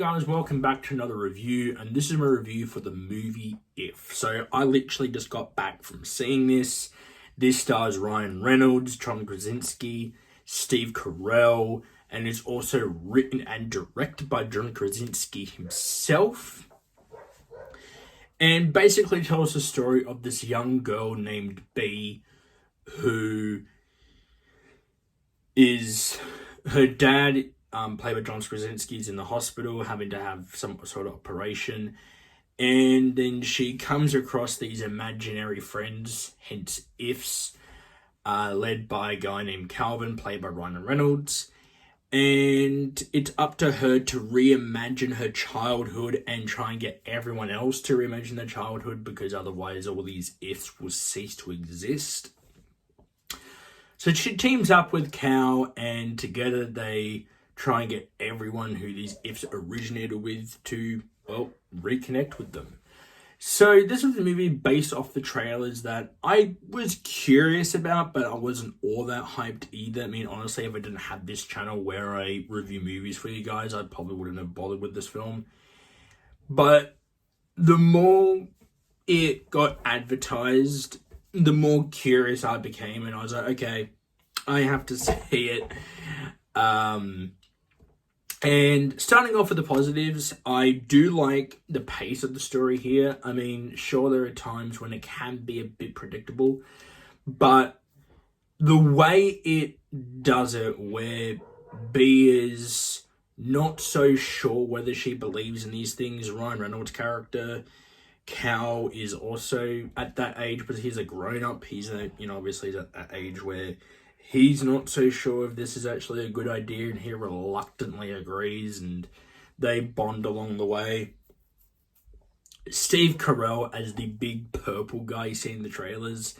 guys, welcome back to another review, and this is my review for the movie If. So I literally just got back from seeing this. This stars Ryan Reynolds, John Krasinski, Steve Carell, and is also written and directed by John Krasinski himself. And basically tells the story of this young girl named Bea, who is her dad, played by John Krasinski, is in the hospital having to have some sort of operation, and then she comes across these imaginary friends, hence Ifs, led by a guy named Calvin, played by Ryan Reynolds, and it's up to her to reimagine her childhood and try and get everyone else to reimagine their childhood, because otherwise all these Ifs will cease to exist. So she teams up with Cal, and together they try and get everyone who these Ifs originated with to, well, reconnect with them. So this was a movie based off the trailers that I was curious about, but I wasn't all that hyped either. I mean, honestly, if I didn't have this channel where I review movies for you guys, I probably wouldn't have bothered with this film. But the more it got advertised, the more curious I became, and I was like, okay, I have to see it. And starting off with the positives, I do like the pace of the story here. I mean, sure, there are times when it can be a bit predictable, but the way it does it, where Bea is not so sure whether she believes in these things, Ryan Reynolds' character, Cal, is also at that age, but he's a grown-up. He's obviously at that age where he's not so sure if this is actually a good idea, and he reluctantly agrees, and they bond along the way. Steve Carell as the big purple guy you see in the trailers,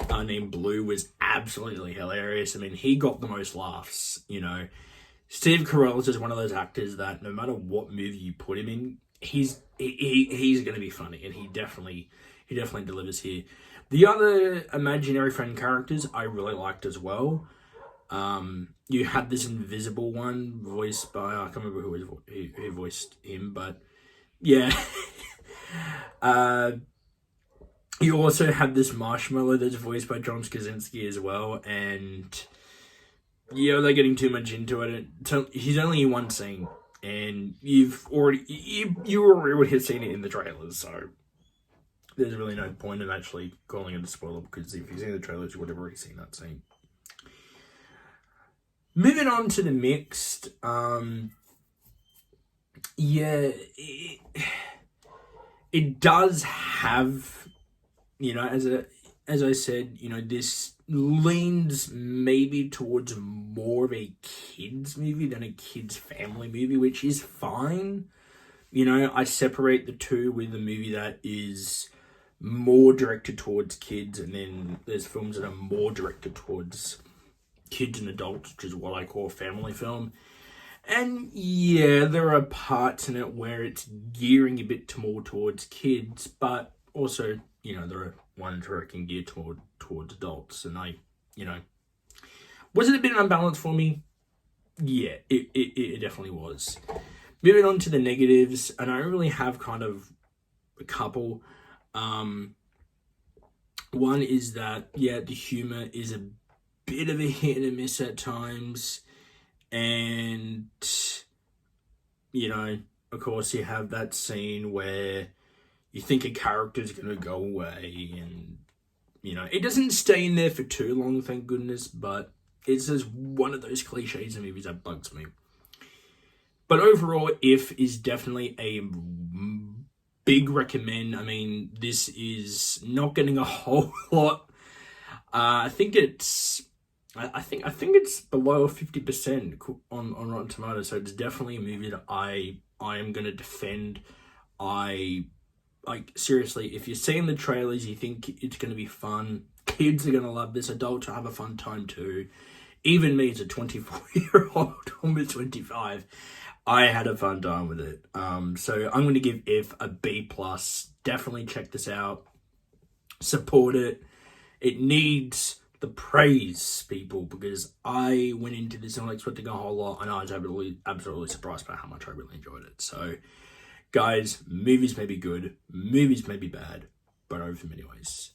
named Blue, was absolutely hilarious. I mean, he got the most laughs, Steve Carell is just one of those actors that no matter what movie you put him in, he's going to be funny, and he definitely delivers here. The other imaginary friend characters I really liked as well. You had this invisible one voiced by, I can't remember who voiced him, but yeah. You also had this marshmallow that's voiced by John Krasinski as well, and yeah, they're getting too much into it. He's only in one scene, and you already would have seen it in the trailers, so there's really no point in actually calling it a spoiler, because if you've seen the trailers, you would have already seen that scene. Moving on to the mixed, it does have, as I said, this leans maybe towards more of a kids movie than a kids family movie, which is fine. I separate the two with a movie that is more directed towards kids, and then there's films that are more directed towards kids and adults, which is what I call a family film. And yeah, there are parts in it where it's gearing a bit more towards kids, but also, there are ones where it can gear towards adults. And was it a bit unbalanced for me? Yeah, it definitely was. Moving on to the negatives, and I really have kind of a couple. One is that, the humor is a bit of a hit and a miss at times, and of course you have that scene where you think a character's gonna go away, and it doesn't stay in there for too long, thank goodness, but it's just one of those cliches in movies that bugs me. But overall, If is definitely a big recommend. I mean, this is not getting a whole lot. I think it's below 50% on Rotten Tomatoes, so it's definitely a movie that I am going to defend. Seriously, if you're seeing the trailers, you think it's going to be fun. Kids are going to love this. Adults will have a fun time too. Even me as a 24-year-old, almost 25, I had a fun time with it. So I'm going to give If a B+. Definitely check this out. Support it. It needs the praise, people, because I went into this not expecting a whole lot, and I was absolutely surprised by how much I really enjoyed it. So, guys, movies may be good, movies may be bad, but over them anyways.